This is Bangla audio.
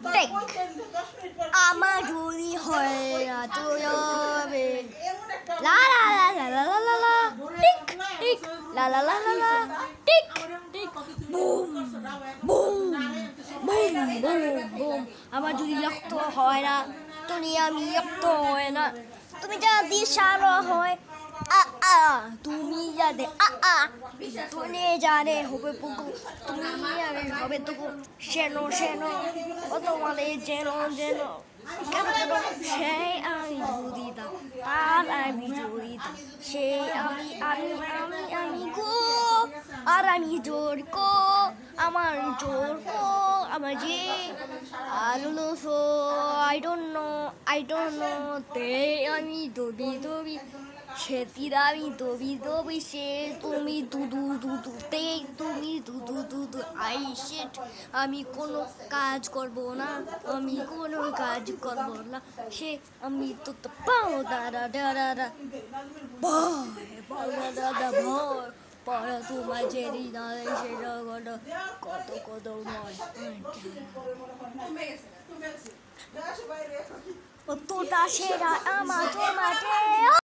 টেক আমার যদি হয় না তো যাবে লা লা লা লা লা লা লা লা টিক টিক লা লা লা লা লা tick tick boom boom boom boom boom আমার যদি রক্ত হয় না তুমি আমি রক্ত হয় না তুমি যদি সারা হয় তুমি জানে তুমি জানে হবে পুকু তুমি জানে হবে তুকু সেনো সেনো ও তোমাদের যেন যেন কেন কেন সেই আমি জড়িতা আর আমি জড়িতা সেই আমি আমি আমি আমি গো আর আমি জোর কো আমার জোর কো আমার যে আলো সো I don't know তে আমি দবি দবি সেতির আমি দবি দবি সে তুমি দুদু দুদু তে তুমি দুদু দুদু আই শিট আমি কোনো কাজ করব না আমি কোনো কাজ করব না সে আমি তো পাও দাদা দাদা ভয় দাদা ভয় পড়া তোমার জেরি না সেটা কত কত নয় তোটা সেরা আমার তোমাকে